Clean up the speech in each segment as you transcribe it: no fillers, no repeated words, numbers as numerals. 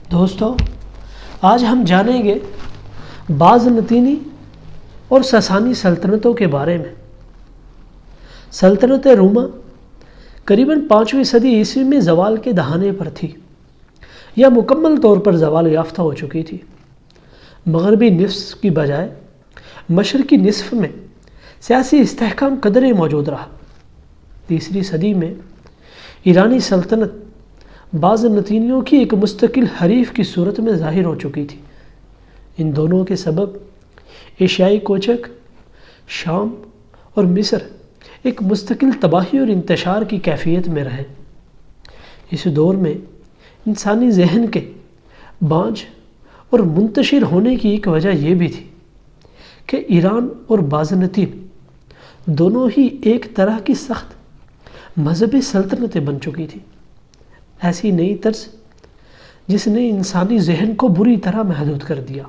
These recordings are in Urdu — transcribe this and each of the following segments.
دوستو، آج ہم جانیں گے بازنطینی اور ساسانی سلطنتوں کے بارے میں۔ سلطنت روما قریباً 5ویں صدی عیسوی میں زوال کے دہانے پر تھی یا مکمل طور پر زوال یافتہ ہو چکی تھی۔ مغربی نصف کی بجائے مشرقی نصف میں سیاسی استحکام قدرے موجود رہا۔ 3 صدی میں ایرانی سلطنت بازنطینیوں کی ایک مستقل حریف کی صورت میں ظاہر ہو چکی تھی۔ ان دونوں کے سبب ایشیائی کوچک شام اور مصر ایک مستقل تباہی اور انتشار کی کیفیت میں رہے۔ اس دور میں انسانی ذہن کے بانج اور منتشر ہونے کی ایک وجہ یہ بھی تھی کہ ایران اور بازنطین دونوں ہی ایک طرح کی سخت مذہبی سلطنتیں بن چکی تھیں۔ ایسی نئی طرز جس نے انسانی ذہن کو بری طرح محدود کر دیا۔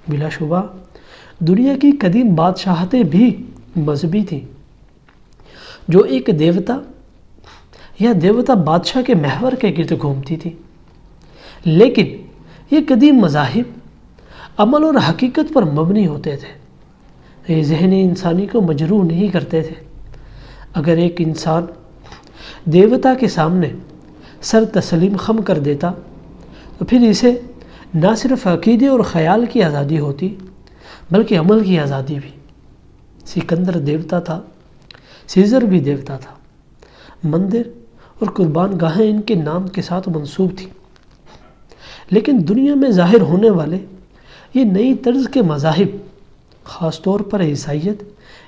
بلا شبہ دنیا کی قدیم بادشاہتیں بھی مذہبی تھیں، جو ایک دیوتا یا دیوتا بادشاہ کے محور کے گرد گھومتی تھی۔ لیکن یہ قدیم مذاہب عمل اور حقیقت پر مبنی ہوتے تھے۔ یہ ذہنی انسانی کو مجروح نہیں کرتے تھے۔ اگر ایک انسان دیوتا کے سامنے سر تسلیم خم کر دیتا تو پھر اسے نہ صرف عقیدے اور خیال کی آزادی ہوتی بلکہ عمل کی آزادی بھی۔ سکندر دیوتا تھا، سیزر بھی دیوتا تھا، مندر اور قربان گاہیں ان کے نام کے ساتھ منسوب تھیں۔ لیکن دنیا میں ظاہر ہونے والے یہ نئی طرز کے مذاہب، خاص طور پر عیسائیت،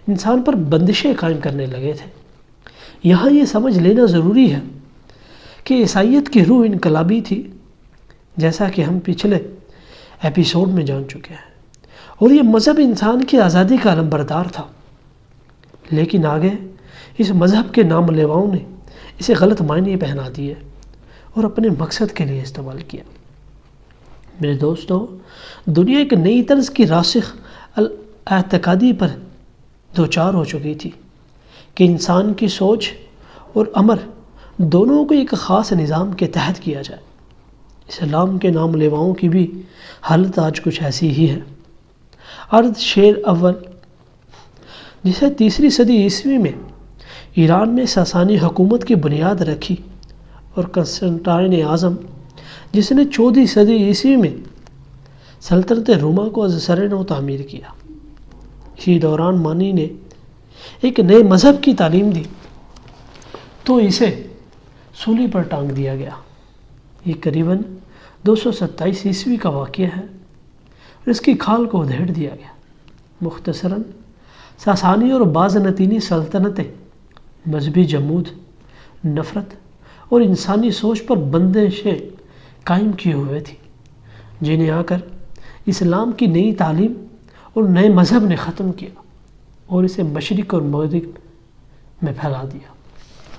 انسان پر بندشیں قائم کرنے لگے تھے۔ یہاں یہ سمجھ لینا ضروری ہے کہ عیسائیت کی روح انقلابی تھی، جیسا کہ ہم پچھلے ایپیسوڈ میں جان چکے ہیں، اور یہ مذہب انسان کی آزادی کا علمبردار تھا۔ لیکن آگے اس مذہب کے نام لیواؤں نے اسے غلط معنی پہنا دیے اور اپنے مقصد کے لیے استعمال کیا۔ میرے دوستو، دنیا ایک نئی طرز کی راسخ اعتقادی پر دوچار ہو چکی تھی کہ انسان کی سوچ اور عمل دونوں کو ایک خاص نظام کے تحت کیا جائے۔ اسلام کے نام لیواؤں کی بھی حالت آج کچھ ایسی ہی ہے۔ اردشیر اول، جسے 3 صدی عیسوی میں ایران میں ساسانی حکومت کی بنیاد رکھی، اور کنسٹنٹائن اعظم، جس نے 14 صدی عیسوی میں سلطنت روما کو از سر نو تعمیر کیا۔ اسی دوران مانی نے ایک نئے مذہب کی تعلیم دی تو اسے سولی پر ٹانگ دیا گیا۔ یہ قریباً 227 عیسوی کا واقعہ ہے اور اس کی کھال کو ادھیڑ دیا گیا۔ مختصراً ساسانی اور بازنطینی سلطنتیں مذہبی جمود، نفرت اور انسانی سوچ پر بندشیں قائم کیے ہوئے تھیں، جنہیں آ کر اسلام کی نئی تعلیم اور نئے مذہب نے ختم کیا اور اسے مشرق اور مغرب میں پھیلا دیا۔